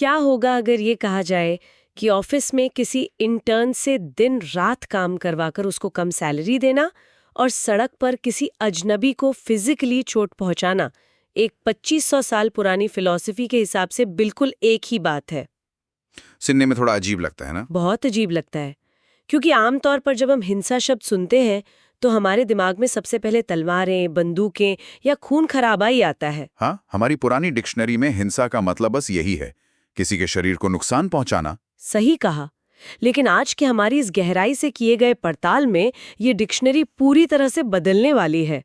क्या होगा अगर ये कहा जाए कि ऑफिस में किसी इंटर्न से दिन रात काम करवाकर उसको कम सैलरी देना और सड़क पर किसी अजनबी को फिजिकली चोट पहुंचाना एक 2500 साल पुरानी फिलॉसफी के हिसाब से बिल्कुल एक ही बात है। सुनने में थोड़ा अजीब लगता है ना? बहुत अजीब लगता है, क्योंकि आमतौर पर जब हम हिंसा शब्द सुनते हैं तो हमारे दिमाग में सबसे पहले तलवारें, बंदूकें या खून खराबा ही आता है। हाँ, हमारी पुरानी डिक्शनरी में हिंसा का मतलब बस यही है, किसी के शरीर को नुकसान पहुंचाना। सही कहा। लेकिन आज के हमारी इस गहराई से किए गए पड़ताल में ये डिक्शनरी पूरी तरह से बदलने वाली है।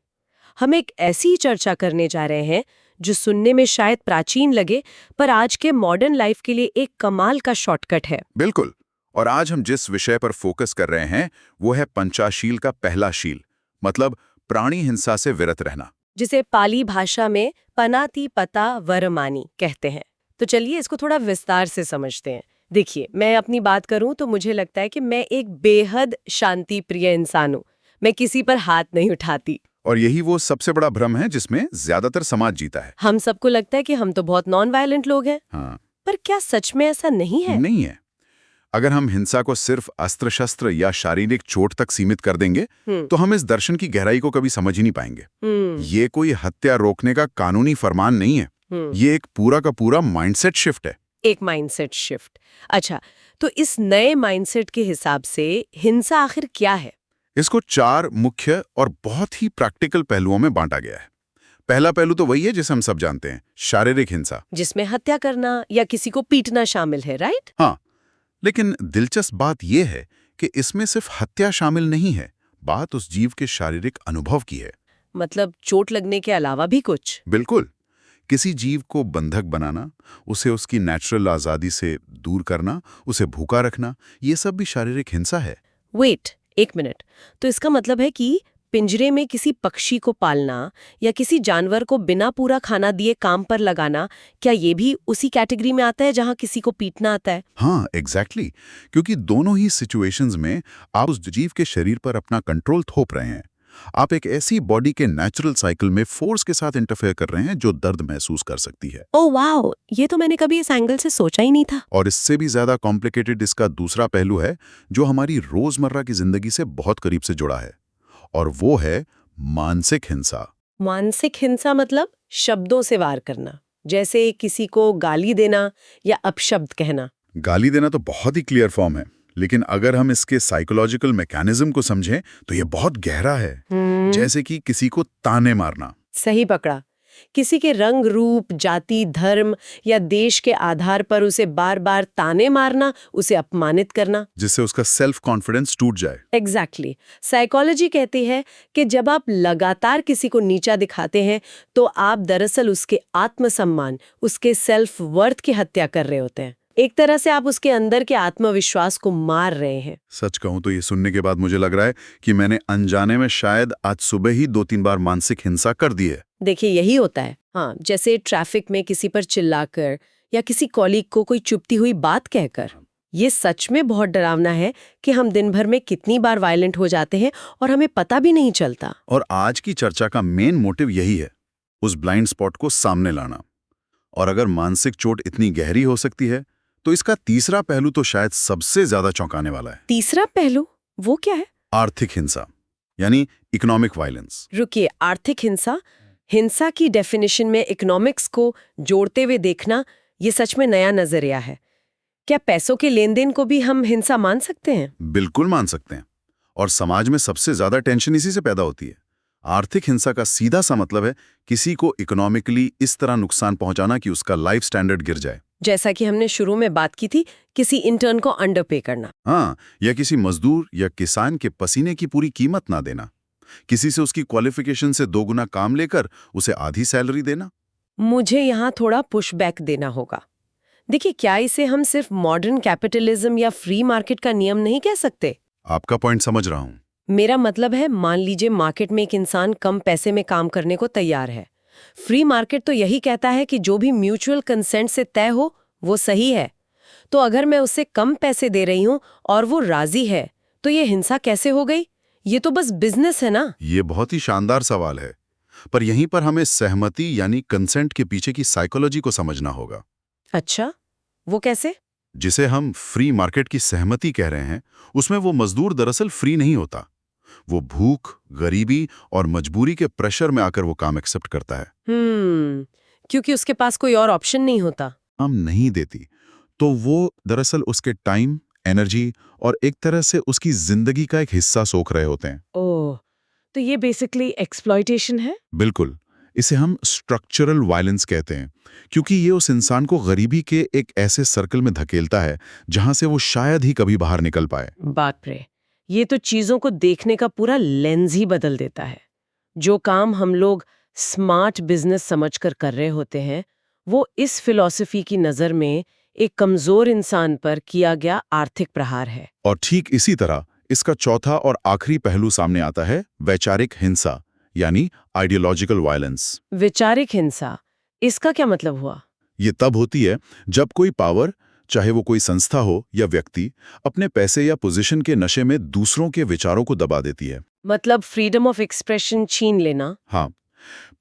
हम एक ऐसी चर्चा करने जा रहे हैं जो सुनने में शायद प्राचीन लगे, पर आज के मॉडर्न लाइफ के लिए एक कमाल का शॉर्टकट है। बिल्कुल। और आज हम जिस विषय पर फोकस कर रहे हैं वो है पंचाशील का पहला शील, मतलब प्राणी हिंसा से विरत रहना, जिसे पाली भाषा में पनाति पता वरमानी कहते हैं। तो चलिए इसको थोड़ा विस्तार से समझते हैं। देखिए, मैं अपनी बात करूं तो मुझे लगता है कि मैं एक बेहद शांति प्रिय इंसान हूं। मैं किसी पर हाथ नहीं उठाती। और यही वो सबसे बड़ा भ्रम है जिसमें ज्यादातर समाज जीता है। हम सबको लगता है कि हम तो बहुत नॉन वायलेंट लोग हैं। हाँ। पर क्या सच में ऐसा नहीं है? नहीं है। अगर हम हिंसा को सिर्फ अस्त्र शस्त्र या शारीरिक चोट तक सीमित कर देंगे तो हम इस दर्शन की गहराई को कभी समझ ही नहीं पाएंगे। ये कोई हत्या रोकने का कानूनी फरमान नहीं है। ये एक पूरा का पूरा माइंडसेट शिफ्ट है। एक माइंडसेट शिफ्ट। अच्छा, तो इस नए माइंडसेट के हिसाब से हिंसा आखिर क्या है? इसको 4 मुख्य और बहुत ही प्रैक्टिकल पहलुओं में बांटा गया है। पहला पहलू तो वही है जिसे हम सब जानते हैं, शारीरिक हिंसा, जिसमें हत्या करना या किसी को पीटना शामिल है, राइट? हाँ, लेकिन दिलचस्प बात यह है कि इसमें सिर्फ हत्या शामिल नहीं है, बात उस जीव के शारीरिक अनुभव की है। मतलब चोट लगने के अलावा भी कुछ? बिल्कुल। किसी जीव को बंधक बनाना, उसे उसकी नेचुरल आज़ादी से दूर करना, उसे भूखा रखना, ये सब भी शारीरिक हिंसा है। वेट, एक मिनट। तो इसका मतलब है कि पिंजरे में किसी पक्षी को पालना या किसी जानवर को बिना पूरा खाना दिए काम पर लगाना, क्या ये भी उसी कैटेगरी में आता है जहां किसी को पीटना आता है? हाँ, एग्जैक्टली। क्योंकि दोनों ही सिचुएशंस में आप उस जीव के शरीर पर अपना कंट्रोल थोप रहे हैं। आप एक ऐसी बॉडी के नेचुरल साइकिल में फोर्स के साथ इंटरफेयर कर रहे हैं जो दर्द महसूस कर सकती है। ओह वाओ, ये तो मैंने कभी इस एंगल से सोचा ही नहीं था। और इससे भी ज्यादा कॉम्प्लिकेटेड इसका दूसरा पहलू है जो हमारी रोजमर्रा की जिंदगी से बहुत करीब से जुड़ा है, और वो है मानसिक हिंसा। मानसिक हिंसा मतलब शब्दों से वार करना, जैसे किसी को गाली देना या अपशब्द कहना। गाली देना तो बहुत ही क्लियर फॉर्म है, लेकिन अगर हम इसके साइकोलॉजिकल मैकेनिज्म को समझें तो ये बहुत गहरा है। जैसे कि किसी को ताने मारना। सही पकड़ा। किसी के रंग, रूप, जाति, धर्म या देश के आधार पर उसे बार बार ताने मारना, उसे अपमानित करना, जिससे उसका सेल्फ कॉन्फिडेंस टूट जाए। एग्जैक्टली। साइकोलॉजी कहती है कि जब आप लगातार किसी को नीचा दिखाते हैं तो आप दरअसल उसके आत्मसम्मान, उसके सेल्फ वर्थ की हत्या कर रहे होते हैं। एक तरह से आप उसके अंदर के आत्मविश्वास को मार रहे हैं। सच कहूं तो ये सुनने के बाद मुझे लग रहा है कि मैंने अनजाने में शायद आज सुबह ही 2-3 बार मानसिक हिंसा कर दी है। देखिए, यही होता है। हाँ, जैसे ट्रैफिक में किसी पर चिल्लाकर या किसी कॉलीग को कोई चुभती हुई बात कहकर। ये सच में बहुत डरावना है कि हम दिन भर में कितनी बार वायलेंट हो जाते हैं और हमें पता भी नहीं चलता। और आज की चर्चा का मेन मोटिव यही है, उस ब्लाइंड स्पॉट को सामने लाना। और अगर मानसिक चोट इतनी गहरी हो सकती है तो इसका तीसरा पहलू तो शायद सबसे ज्यादा चौंकाने वाला है। तीसरा पहलू वो क्या है? आर्थिक हिंसा, यानी इकोनॉमिक वायलेंस। रुकिए, आर्थिक हिंसा? हिंसा की डेफिनेशन में इकोनॉमिक्स को जोड़ते हुए देखना, ये सच में नया नजरिया है। क्या पैसों के लेन देन को भी हम हिंसा मान सकते हैं? बिल्कुल मान सकते हैं। और समाज में सबसे ज्यादा टेंशन इसी से पैदा होती है। आर्थिक हिंसा का सीधा सा मतलब है किसी को इकोनॉमिकली इस तरह नुकसान पहुंचाना कि उसका लाइफ स्टैंडर्ड गिर जाए। जैसा कि हमने शुरू में बात की थी, किसी इंटर्न को अंडरपे करना। हाँ, या किसी मजदूर या किसान के पसीने की पूरी कीमत ना देना। किसी से उसकी क्वालिफिकेशन से 2 गुना काम लेकर उसे आधी सैलरी देना। मुझे यहाँ थोड़ा पुशबैक देना होगा। देखिए, क्या इसे हम सिर्फ मॉडर्न कैपिटलिज्म या फ्री मार्केट का नियम नहीं कह सकते? आपका पॉइंट समझ रहा हूँ। मेरा मतलब है, मान लीजिए मार्केट में एक इंसान कम पैसे में काम करने को तैयार है। फ्री मार्केट तो यही कहता है कि जो भी म्यूचुअल कंसेंट से तय हो वो सही है। तो अगर मैं उससे कम पैसे दे रही हूँ और वो राजी है, तो ये हिंसा कैसे हो गई? ये तो बस बिजनेस है ना। ये बहुत ही शानदार सवाल है, पर यहीं पर हमें सहमति यानी कंसेंट के पीछे की साइकोलॉजी को समझना होगा। अच्छा, वो कैसे? जिसे हम फ्री मार्केट की सहमति कह रहे हैं, उसमें वो मजदूर दरअसल फ्री नहीं होता। वो भूख, गरीबी और मजबूरी के प्रेशर में आकर वो काम एक्सेप्ट करता है। क्योंकि उसके पास कोई और ऑप्शन नहीं होता। काम नहीं देती तो वो दरअसल उसके टाइम, एनर्जी और एक तरह से उसकी जिंदगी का एक हिस्सा सोख रहे होते हैं। ओह, तो ये बेसिकली एक्सप्लॉयटेशन है? बिल्कुल। इसे हम स्ट्रक्चरल वायलेंस कहते हैं, क्योंकि ये उस इंसान को गरीबी के एक ऐसे सर्कल में धकेलता है जहां से वो शायद ही कभी बाहर निकल पाए। बाप रे, ये तो चीजों को देखने का पूरा लेंस ही बदल देता है। जो काम हम लोग स्मार्ट बिजनेस समझकर कर रहे होते हैं, वो इस फिलॉसफी की नजर में एक कमजोर इंसान पर किया गया आर्थिक प्रहार है। और ठीक इसी तरह इसका चौथा और आखिरी पहलू सामने आता है वैचारिक हिंसा, यानी आइडियोलॉजिकल वायलेंस। वैचारिक हिंसा, इसका क्या मतलब हुआ? ये तब होती है जब कोई पावर, चाहे वो कोई संस्था हो या व्यक्ति, अपने पैसे या पोजीशन के नशे में दूसरों के विचारों को दबा देती है। मतलब फ्रीडम ऑफ एक्सप्रेशन छीन लेना। हाँ,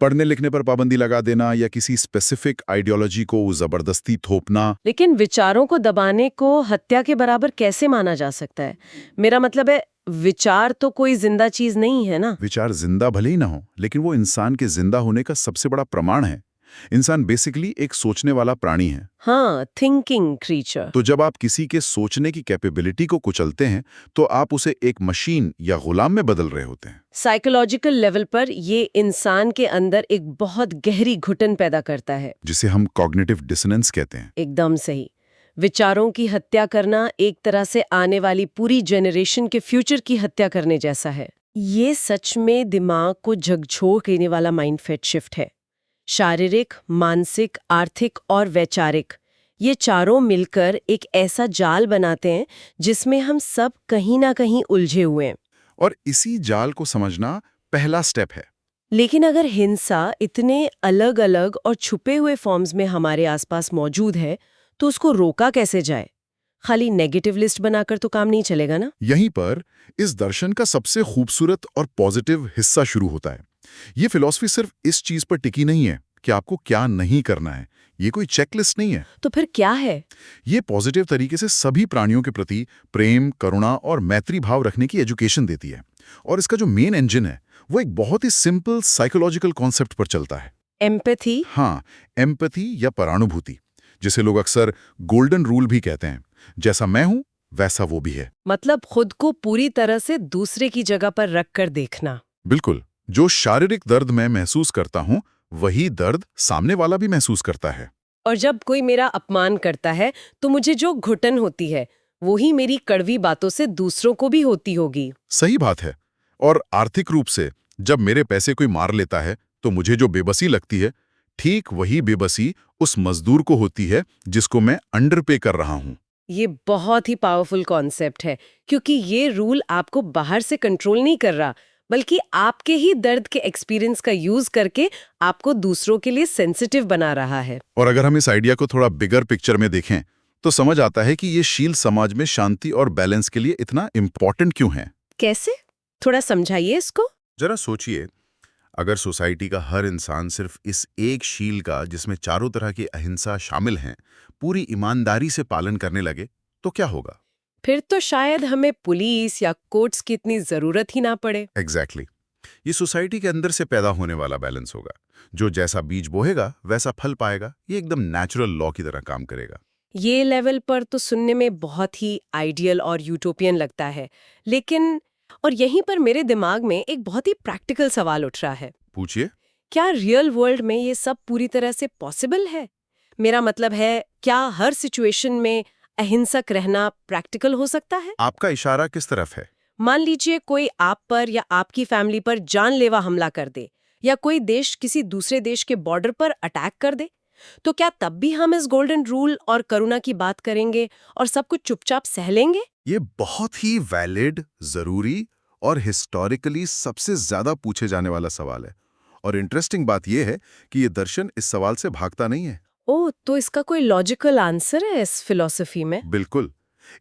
पढ़ने लिखने पर पाबंदी लगा देना या किसी स्पेसिफिक आइडियोलॉजी को जबरदस्ती थोपना। लेकिन विचारों को दबाने को हत्या के बराबर कैसे माना जा सकता है? मेरा मतलब है, विचार तो कोई जिंदा चीज नहीं है ना। विचार जिंदा भले ही ना हो, लेकिन वो इंसान के जिंदा होने का सबसे बड़ा प्रमाण है। इंसान बेसिकली एक सोचने वाला प्राणी है। हाँ, थिंकिंग क्रीचर। तो जब आप किसी के सोचने की कैपेबिलिटी को कुचलते हैं, तो आप उसे एक मशीन या गुलाम में बदल रहे होते हैं। साइकोलॉजिकल लेवल पर ये इंसान के अंदर एक बहुत गहरी घुटन पैदा करता है, जिसे हम कॉग्निटिव डिसोनेंस कहते हैं। एकदम सही। विचारों की हत्या करना एक तरह से आने वाली पूरी जनरेशन के फ्यूचर की हत्या करने जैसा है। ये सच में दिमाग को झकझोर देने वाला माइंडसेट शिफ्ट है। शारीरिक, मानसिक, आर्थिक और वैचारिक, ये चारों मिलकर एक ऐसा जाल बनाते हैं जिसमें हम सब कहीं ना कहीं उलझे हुए हैं। और इसी जाल को समझना पहला स्टेप है। लेकिन अगर हिंसा इतने अलग अलग और छुपे हुए फॉर्म्स में हमारे आसपास मौजूद है, तो उसको रोका कैसे जाए? खाली नेगेटिव लिस्ट बनाकर तो काम नहीं चलेगा ना। यहीं पर इस दर्शन का सबसे खूबसूरत और पॉजिटिव हिस्सा शुरू होता है। ये फिलॉसफी सिर्फ इस चीज पर टिकी नहीं है कि आपको क्या नहीं करना है। ये कोई चेकलिस्ट नहीं है। तो फिर क्या है? ये पॉजिटिव तरीके से सभी प्राणियों के प्रति प्रेम, करुणा और मैत्री भाव रखने की एजुकेशन देती है। और इसका जो मेन इंजन है, वो एक बहुत ही सिंपल साइकोलॉजिकल कॉन्सेप्ट पर चलता है। एम्पैथी। हाँ, एम्पैथी या परानुभूति, जिसे लोग अक्सर गोल्डन रूल भी कहते हैं। जैसा मैं हूं वैसा वो भी है। मतलब खुद को पूरी तरह से दूसरे की जगह पर रखकर देखना। बिल्कुल। जो शारीरिक दर्द मैं महसूस करता हूं, वही दर्द सामने वाला भी महसूस करता है। और जब कोई मेरा अपमान करता है, तो मुझे जो घुटन होती है, वही मेरी कड़वी बातों से दूसरों को भी होती होगी। सही बात है। और आर्थिक रूप से जब मेरे पैसे कोई मार लेता है, तो मुझे जो बेबसी लगती है, ठीक वही बेबसी उस मजदूर को होती है जिसको मैं अंडर पे कर रहा हूं। ये बहुत ही पावरफुल कॉन्सेप्ट है, क्योंकि ये रूल आपको बाहर से कंट्रोल नहीं कर रहा, बल्कि आपके ही दर्द के एक्सपीरियंस का यूज करके आपको दूसरों के लिए सेंसिटिव बना रहा है। और अगर हम इस आइडिया को थोड़ा बिगर पिक्चर में देखें, तो समझ आता है कि ये शील समाज में शांति और बैलेंस के लिए इतना इम्पोर्टेंट क्यों है। कैसे? थोड़ा समझाइए इसको। जरा सोचिए, अगर सोसाइटी का हर इंसान सिर्फ इस एक शील का, जिसमें चारों तरह की अहिंसा शामिल हैं, पूरी ईमानदारी से पालन करने लगे, तो क्या होगा? फिर तो शायद हमें पुलिस या कोर्ट्स की इतनी जरूरत ही ना पड़े। एग्जैक्टली। ये सोसाइटी के अंदर से पैदा होने वाला बैलेंस होगा। जो जैसा बीज बोएगा वैसा फल पाएगा। ये एकदम नेचुरल लॉ की तरह काम करेगा। ये लेवल पर तो सुनने में बहुत ही आइडियल और यूटोपियन लगता है, लेकिन और यहीं पर मेरे दिमाग में एक बहुत ही प्रैक्टिकल सवाल उठ रहा है। पूछिए। क्या रियल वर्ल्ड में ये सब पूरी तरह से पॉसिबल है? मेरा मतलब है, क्या हर सिचुएशन में अहिंसक रहना प्रैक्टिकल हो सकता है? आपका इशारा किस तरफ है? मान लीजिए कोई आप पर या आपकी फैमिली पर जानलेवा हमला कर दे, या कोई देश किसी दूसरे देश के बॉर्डर पर अटैक कर दे, तो क्या तब भी हम इस गोल्डन रूल और करुणा की बात करेंगे और सब कुछ चुपचाप सह लेंगे? ये बहुत ही वैलिड, जरूरी और हिस्टोरिकली सबसे ज्यादा पूछे जाने वाला सवाल है। और इंटरेस्टिंग बात यह है कि ये दर्शन इस सवाल से भागता नहीं है। ओह, तो इसका कोई लॉजिकल आंसर है इस फिलॉसफी में? बिल्कुल।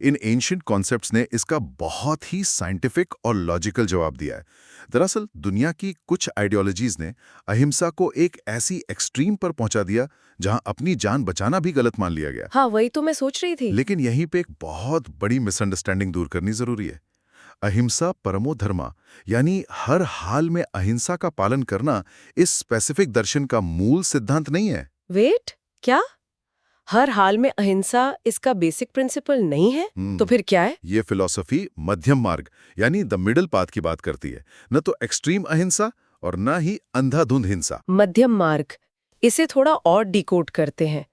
इन एंशिएंट कॉन्सेप्ट्स ने इसका बहुत ही साइंटिफिक और लॉजिकल जवाब दिया है। दरअसल दुनिया की कुछ आइडियोलॉजीज ने अहिंसा को एक ऐसी एक्सट्रीम पर पहुंचा दिया जहां अपनी जान बचाना भी गलत मान लिया गया। हाँ, वही तो मैं सोच रही थी। लेकिन यहीं पे एक बहुत बड़ी मिसअंडरस्टैंडिंग दूर करनी जरूरी है। अहिंसा परमो धर्मा, यानी हर हाल में अहिंसा का पालन करना इस स्पेसिफिक दर्शन का मूल सिद्धांत नहीं है। वेट, क्या हर हाल में अहिंसा इसका बेसिक प्रिंसिपल नहीं है? तो फिर क्या है? ये फिलॉसफी मध्यम मार्ग यानी द मिडिल पाथ की बात करती है, न तो एक्सट्रीम अहिंसा और न ही अंधाधुंध हिंसा। मध्यम मार्ग, इसे थोड़ा और डिकोड करते हैं,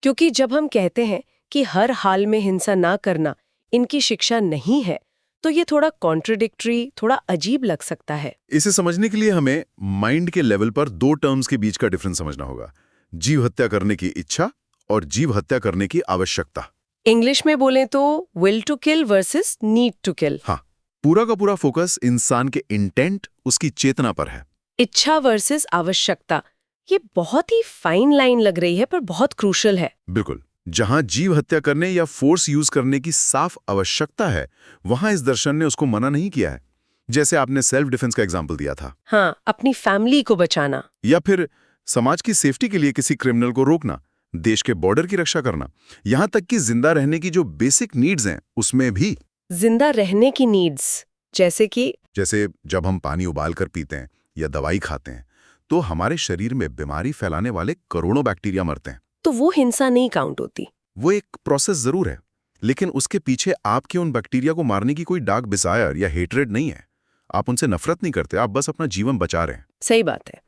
क्योंकि जब हम कहते हैं कि हर हाल में हिंसा ना करना इनकी शिक्षा नहीं है, तो ये थोड़ा कॉन्ट्रडिक्टरी, थोड़ा अजीब लग सकता है। इसे समझने के लिए हमें माइंड के लेवल पर दो टर्म्स के बीच का डिफरेंस समझना होगा, जीव हत्या करने की इच्छा और जीव हत्या करने की आवश्यकता। इंग्लिश में बोलें तो will to kill versus need to kill. हाँ, पूरा का पूरा फोकस इंसान के इंटेंट, उसकी चेतना पर है। इच्छा वर्सेस आवश्यकता, ये बहुत ही फाइन लाइन लग रही है, पर बहुत क्रूशल है। बिल्कुल, जहां जीव हत्या करने या फोर्स यूज करने की साफ आवश्यकता है, वहां इस दर्शन ने उसको मना नहीं किया है। जैसे आपने सेल्फ डिफेंस का एग्जाम्पल दिया था। हाँ, अपनी फैमिली को बचाना, या फिर समाज की सेफ्टी के लिए किसी क्रिमिनल को रोकना, देश के बॉर्डर की रक्षा करना, यहां तक कि जिंदा रहने की जो बेसिक नीड्स हैं उसमें भी। जिंदा रहने की नीड्स, जैसे जब हम पानी उबाल कर पीते हैं या दवाई खाते हैं, तो हमारे शरीर में बीमारी फैलाने वाले करोड़ों बैक्टीरिया मरते हैं। तो वो हिंसा नहीं काउंट होती। वो एक प्रोसेस जरूर है, लेकिन उसके पीछे आपके उन बैक्टीरिया को मारने की कोई डार्क डिजायर या हेटरेड नहीं है। आप उनसे नफरत नहीं करते, आप बस अपना जीवन बचा रहे हैं। सही बात है।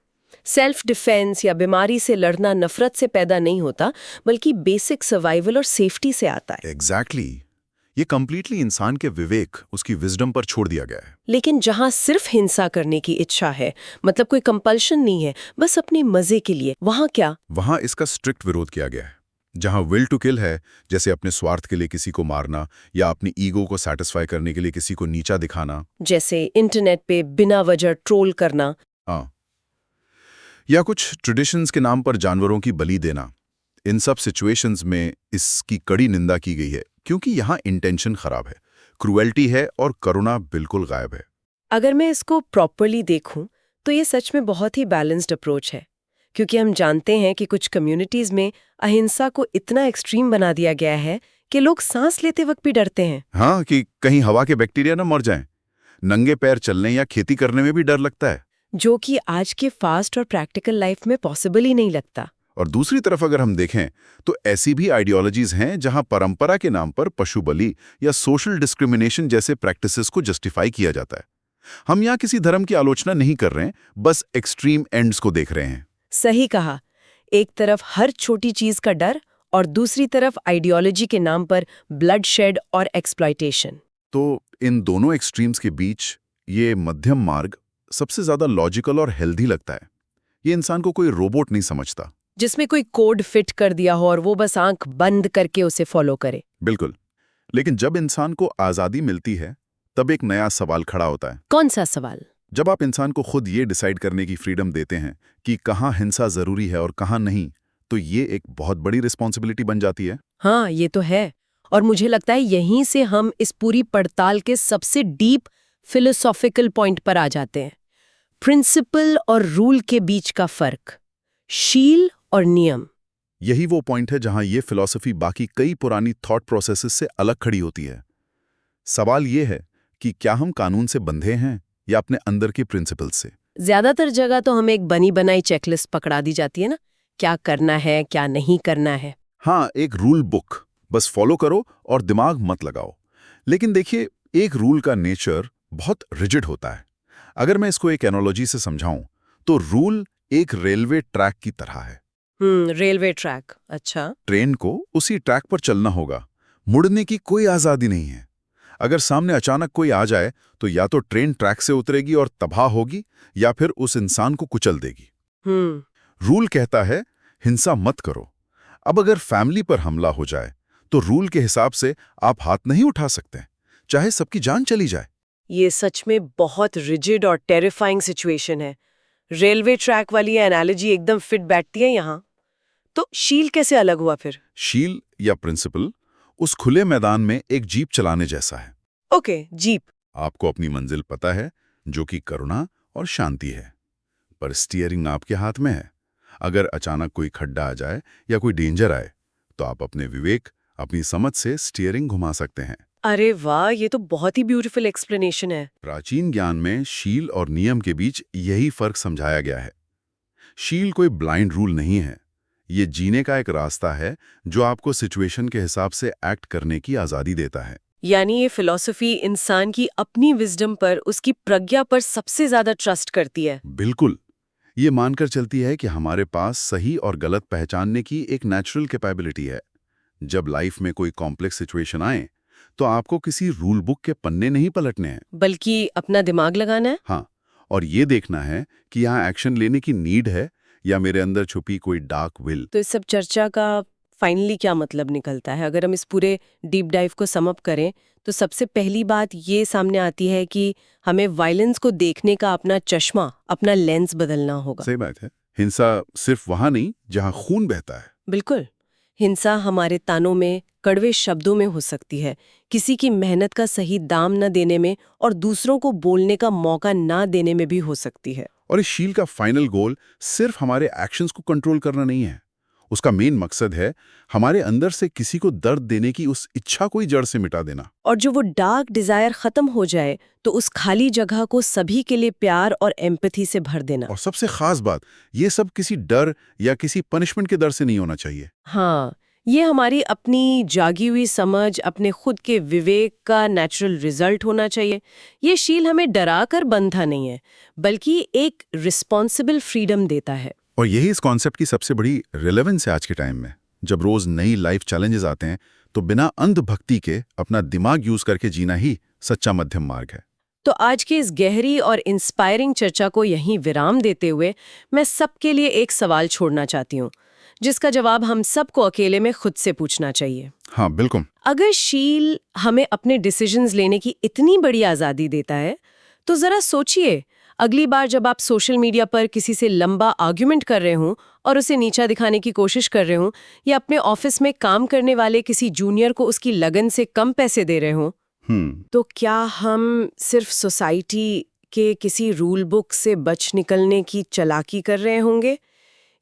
सेल्फ डिफेंस या बीमारी से लड़ना नफरत से पैदा नहीं होता, बल्कि बेसिक सर्वाइवल और सेफ्टी से आता है। एग्जैक्टली। ये कंप्लीटली इंसान के विवेक, उसकी विजडम पर छोड़ दिया गया है। लेकिन जहां सिर्फ हिंसा करने की इच्छा है, मतलब कोई कंपल्शन नहीं है, बस अपने मजे के लिए, वहां क्या? वहां इसका स्ट्रिक्ट विरोध किया गया है। जहां विल टू किल है, जैसे अपने स्वार्थ के लिए किसी को मारना या अपनी ईगो को सेटिस्फाई करने के लिए किसी को नीचा दिखाना, जैसे इंटरनेट पे बिना वजह ट्रोल करना, हाँ, या कुछ ट्रेडिशंस के नाम पर जानवरों की बलि देना, इन सब सिचुएशंस में इसकी कड़ी निंदा की गई है, क्योंकि यहाँ इंटेंशन खराब है, क्रूएल्टी है और करुणा बिल्कुल गायब है। अगर मैं इसको प्रॉपरली देखूं, तो ये सच में बहुत ही बैलेंस्ड अप्रोच है, क्योंकि हम जानते हैं कि कुछ कम्युनिटीज में अहिंसा को इतना एक्सट्रीम बना दिया गया है कि लोग सांस लेते वक्त भी डरते हैं। हाँ, कि कहीं हवा के बैक्टीरिया ना मर जाएं। नंगे पैर चलने या खेती करने में भी डर लगता है, जो कि आज के फास्ट और प्रैक्टिकल लाइफ में पॉसिबल ही नहीं लगता। और दूसरी तरफ अगर हम देखें तो ऐसी भी आइडियोलॉजीज हैं जहां परंपरा के नाम पर पशु बलि या सोशल डिस्क्रिमिनेशन जैसे प्रैक्टिसेस को जस्टिफाई किया जाता है। हम यहाँ किसी धर्म की आलोचना नहीं कर रहे हैं, बस एक्सट्रीम एंड्स को देख रहे हैं। सही कहा। एक तरफ हर छोटी चीज का डर और दूसरी तरफ आइडियोलॉजी के नाम पर ब्लडशेड और एक्सप्लॉयटेशन। तो इन दोनों एक्सट्रीम्स के बीच ये मध्यम मार्ग सबसे ज्यादा लॉजिकल और हेल्दी लगता है। ये इंसान को कोई रोबोट नहीं समझता, जिसमें कोई कोड फिट कर दिया हो और वो बस आंख बंद करके उसे फॉलो करे। बिल्कुल। लेकिन जब इंसान को आजादी मिलती है, तब एक नया सवाल खड़ा होता है। कौन सा सवाल? जब आप इंसान को खुद ये डिसाइड करने की फ्रीडम देते हैं कि कहाँ हिंसा जरूरी है और कहाँ नहीं, तो ये एक बहुत बड़ी रिस्पॉन्सिबिलिटी बन जाती है। हाँ, ये तो है। और मुझे लगता है यहीं से हम इस पूरी पड़ताल के सबसे डीप फिलोसॉफिकल पॉइंट पर आ जाते हैं। प्रिंसिपल और रूल के बीच का फर्क, शील और नियम। यही वो पॉइंट है जहां ये फिलॉसफी बाकी कई पुरानी थॉट प्रोसेसेस से अलग खड़ी होती है। सवाल ये है कि क्या हम कानून से बंधे हैं या अपने अंदर के प्रिंसिपल से? ज्यादातर जगह तो हमें एक बनी बनाई चेकलिस्ट पकड़ा दी जाती है ना, क्या करना है क्या नहीं करना है। हाँ, एक रूल बुक, बस फॉलो करो और दिमाग मत लगाओ। लेकिन देखिए, एक रूल का नेचर बहुत रिजिड होता है। अगर मैं इसको एक एनालॉजी से समझाऊं, तो रूल एक रेलवे ट्रैक की तरह है। रेलवे ट्रैक, अच्छा। ट्रेन को उसी ट्रैक पर चलना होगा, मुड़ने की कोई आजादी नहीं है। अगर सामने अचानक कोई आ जाए तो या तो ट्रेन ट्रैक से उतरेगी और तबाह होगी, या फिर उस इंसान को कुचल देगी। रूल कहता है हिंसा मत करो। अब अगर फैमिली पर हमला हो जाए तो रूल के हिसाब से आप हाथ नहीं उठा सकते, चाहे सबकी जान चली जाए। ये सच में बहुत रिजिड और टेरिफाइंग सिचुएशन है। रेलवे ट्रैक वाली एनालॉजी एकदम फिट बैठती है यहाँ। तो शील कैसे अलग हुआ फिर? शील या प्रिंसिपल उस खुले मैदान में एक जीप चलाने जैसा है। Okay, jeep. आपको अपनी मंजिल पता है, जो कि करुणा और शांति है, पर स्टीयरिंग आपके हाथ में है। अगर अचानक कोई खड्डा आ जाए या कोई डेंजर आए, तो आप अपने विवेक, अपनी समझ से स्टीयरिंग घुमा सकते हैं। अरे वाह, ये तो बहुत ही ब्यूटीफुल एक्सप्लेनेशन है। प्राचीन ज्ञान में शील और नियम के बीच यही फर्क समझाया गया है। शील कोई ब्लाइंड रूल नहीं है, ये जीने का एक रास्ता है जो आपको सिचुएशन के हिसाब से एक्ट करने की आज़ादी देता है। यानी ये फिलॉसफी इंसान की अपनी विजडम पर, उसकी प्रज्ञा पर सबसे ज्यादा ट्रस्ट करती है। बिल्कुल, ये मानकर चलती है कि हमारे पास सही और गलत पहचानने की एक नेचुरल कैपेबिलिटी है। जब लाइफ में कोई कॉम्प्लेक्स सिचुएशन आए, तो आपको किसी रूल बुक के पन्ने नहीं पलटने हैं, बल्कि अपना दिमाग लगाना है। हाँ, और ये देखना है कि यहाँ एक्शन लेने की नीड है या मेरे अंदर छुपी कोई डार्क विल। तो इस सब चर्चा का फाइनली क्या मतलब निकलता है? अगर हम इस पूरे डीप डाइव को सम अप करें, तो सबसे पहली बात ये सामने आती है कि हमें वायलेंस को देखने का अपना चश्मा, अपना लेंस बदलना होगा। सही बात है। हिंसा सिर्फ वहां नहीं जहां खून बहता है। बिल्कुल। हिंसा हमारे तानों में, कड़वे शब्दों में हो सकती है, किसी की मेहनत का सही दाम न देने में और दूसरों को बोलने का मौका ना देने में भी हो सकती है। और इस शील का फाइनल गोल सिर्फ हमारे एक्शंस को कंट्रोल करना नहीं है। उसका मेन मकसद है हमारे अंदर से किसी को दर्द देने की उस इच्छा को ही जड़ से मिटा देना। और जो वो डार्क डिजायर खत्म हो जाए, तो उस खाली जगह को सभी के लिए प्यार और एम्पैथी से भर देना। और सबसे खास बात, ये सब किसी डर या किसी पनिशमेंट के डर से नहीं होना चाहिए। हाँ, ये हमारी अपनी जागी हुई समझ, अपने खुद के विवेक का नेचुरल रिजल्ट होना चाहिए। ये शील हमें डरा कर बंधा नहीं है, बल्कि एक रिस्पॉन्सिबल फ्रीडम देता है। और यही इस कॉन्सेप्ट की सबसे बड़ी रिलेवेंस है आज के टाइम में। जब रोज नई लाइफ चैलेंजेस आते हैं, तो बिना अंधभक्ति के अपना दिमाग यूज करके जीना ही सच्चा मध्यम मार्ग है। तो आज की इस गहरी और इंस्पायरिंग चर्चा को यहीं विराम देते हुए मैं सबके लिए एक सवाल छोड़ना चाहती हूँ, जिसका जवाब हम सबको अकेले में खुद से पूछना चाहिए। हाँ, बिल्कुल। अगर शील हमें अपने डिसीजंस लेने की इतनी बड़ी आज़ादी देता है, तो ज़रा सोचिए, अगली बार जब आप सोशल मीडिया पर किसी से लंबा आर्ग्यूमेंट कर रहे हों और उसे नीचा दिखाने की कोशिश कर रहे हों, या अपने ऑफिस में काम करने वाले किसी जूनियर को उसकी लगन से कम पैसे दे रहे हों, तो क्या हम सिर्फ सोसाइटी के किसी रूल बुक से बच निकलने की चालाकी कर रहे होंगे,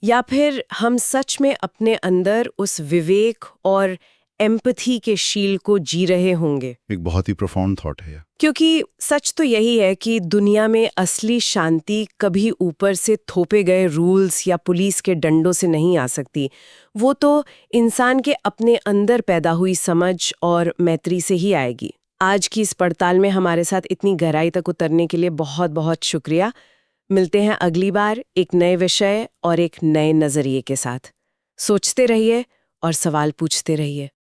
या फिर हम सच में अपने अंदर उस विवेक और एम्पैथी के शील को जी रहे होंगे? एक बहुत ही प्रोफाउंड थॉट है यह। क्योंकि सच तो यही है कि दुनिया में असली शांति कभी ऊपर से थोपे गए रूल्स या पुलिस के डंडों से नहीं आ सकती। वो तो इंसान के अपने अंदर पैदा हुई समझ और मैत्री से ही आएगी। आज की इस पड़ताल में हमारे साथ इतनी गहराई तक उतरने के लिए बहुत बहुत शुक्रिया। मिलते हैं अगली बार एक नए विषय और एक नए नजरिए के साथ। सोचते रहिए और सवाल पूछते रहिए।